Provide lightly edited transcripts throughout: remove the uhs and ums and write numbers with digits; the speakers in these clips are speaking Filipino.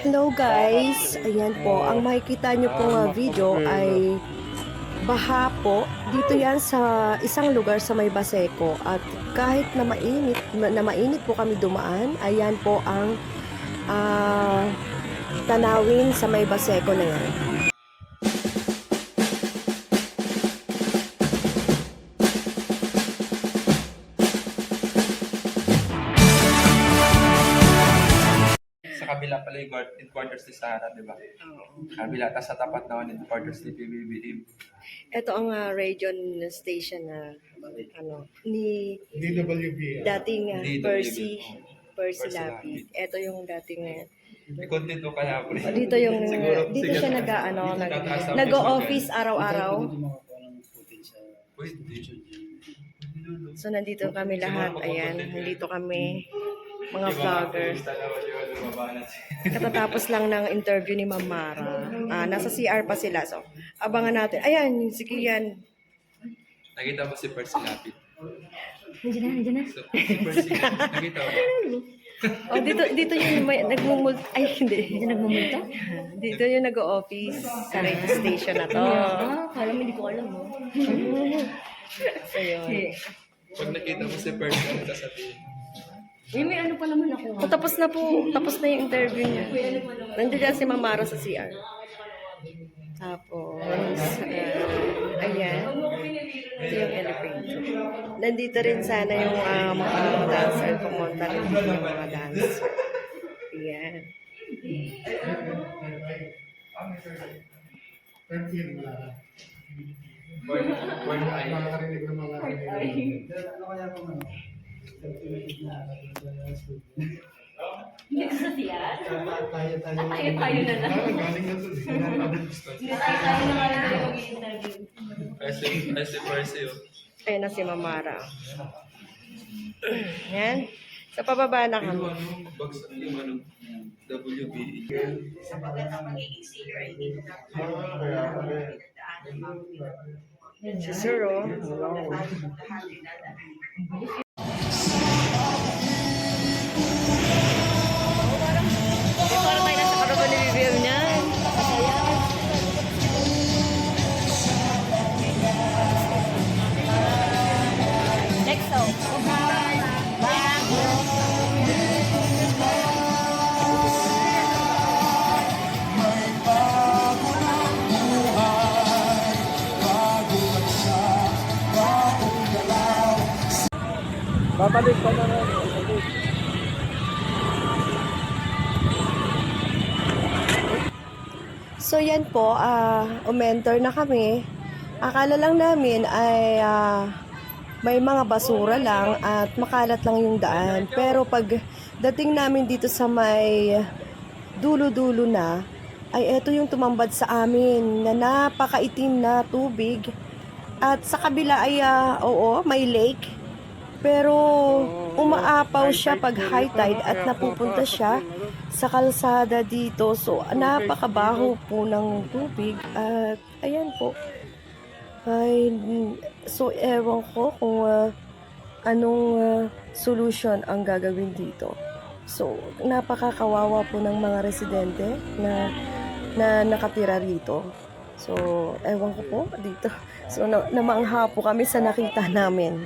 Hello guys, ayan po, ang makikita nyo pong video ay baha po. Dito yan sa isang lugar sa may Baseco at kahit na mainit po kami dumaan, ayan po ang tanawin sa may Baseco na yan. Sa kabila pala yung headquarters ni Sarah, di ba? Kabila, tapos sa tapat naman yung headquarters ni PBBM. Ito ang region station na ni dating Percy Lapid. Ito yung dating May content ko kaya po. dito yung dito siya nag-o-office araw-araw. So nandito kami lahat, ayan, nandito kami mga vlogger. Katatapos lang ng interview ni Ma'am Mara. Nasa CR pa sila. So, abangan natin. Ayan, si Kian. Nakita mo si Percy Lapid. Nandiyan na. So, si Percy, nakita mo. Oh, dito yung may nagmumulta. Ay, hindi. Dito nagmumulta? Dito yung nag-o-office sa radio station na to. Kala mo, hindi ko alam mo. So, yun. Pag nakita mo si Percy, ano sasabihin? May ano pa naman ako. Tapos na yung interview niya. Nandiyan si Ma'am Mara sa CR. Tapos, ayan. Ito yung elevator. Nandito rin sana yung mga dancer. Pumunta rin yung mga dancer. Ayan. Hindi ko sa siya. Tayo na lang. Tayo na lang mag-interview. Ay si Percy, oh. Ayan na si Ma'am Mara. Ayan. Sa pababa na kami. Bagsak yung WBE. Si Sir, oh. Parang tayo nasa karoon ni BBM niyan. Next song. Babalik pa na rin. So yan po, umentor na kami. Akala lang namin ay may mga basura lang at makalat lang yung daan. Pero pag dating namin dito sa may dulo-dulo na, ay eto yung tumambad sa amin na napakaitim na tubig. At sa kabila ay, oo, may lake. Pero umaapaw siya pag high tide at napupunta siya sa kalsada dito. So napakabaho po ng tubig at ayan po. Ay, so ewan ko kung anong solution ang gagawin dito. So napakakawawa po ng mga residente na nakatira rito. So ewan ko po dito. So namangha po kami sa nakita namin.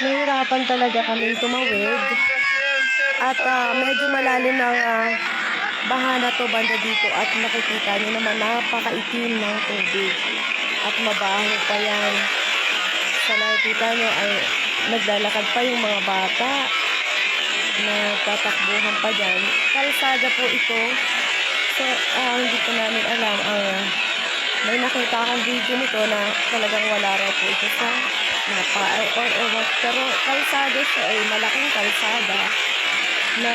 Nahirapan talaga kami tumawid At medyo malalim ng baha na to banda dito at nakikita nyo naman napakaitim ng tubig at mabaho pa yan. Sa nakikita nyo ay naglalakad pa yung mga bata na tatakbuhan pa dyan. Kalsada po ito. So, hindi pa namin alam. May nakita akong video nito na talagang wala raw po ito sa mapa or ewan. Pero kalsada siya ay malaking kalsada na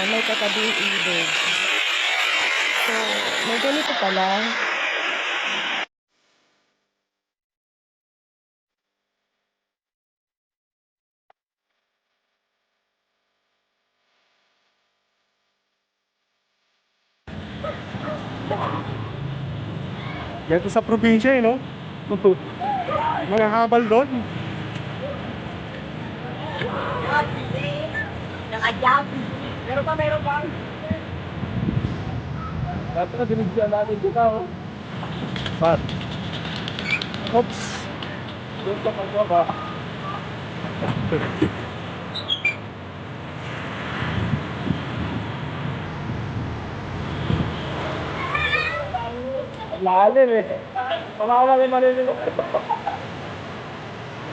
may katabing ilog. So, may ganito pala. Yan to sa probinsya eh, no? Mga habal doon. Meron pa. Dati na dinigyan natin dito, oh. Pat. Oops. Doon ka pagbaba. Lalim eh. Pamakaw namin malilito.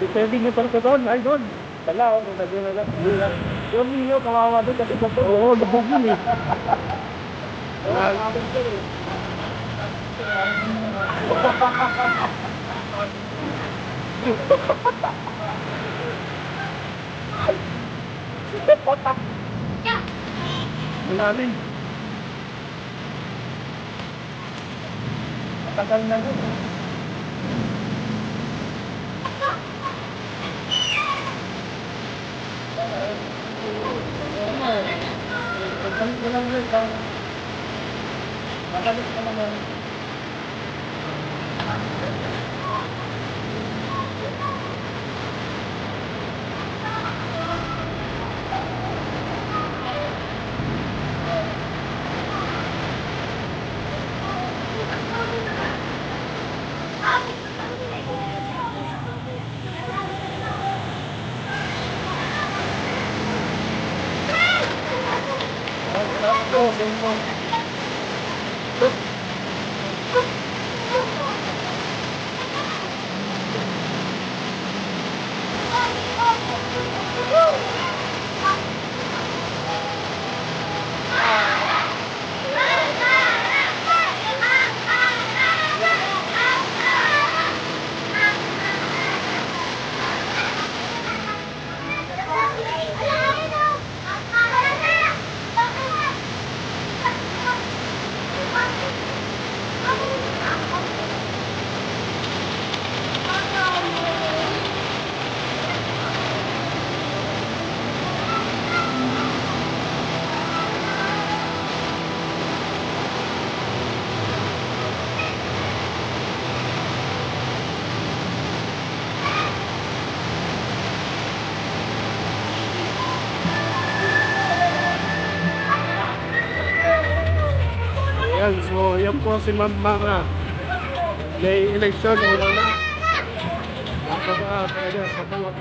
Depende nyo pala sa doon. Ay doon. Wala, naging na lang. Yung ninyo, kawawa doon kasi sa doon. Oo, labog yun eh. Malalim. Tagal na doon. Pagkalit ko lang rin. Pagkalit ko naman. Ayan, so yan po si Ma'am Mara. May eleksyon, wala na. Napaka talaga, sa bawat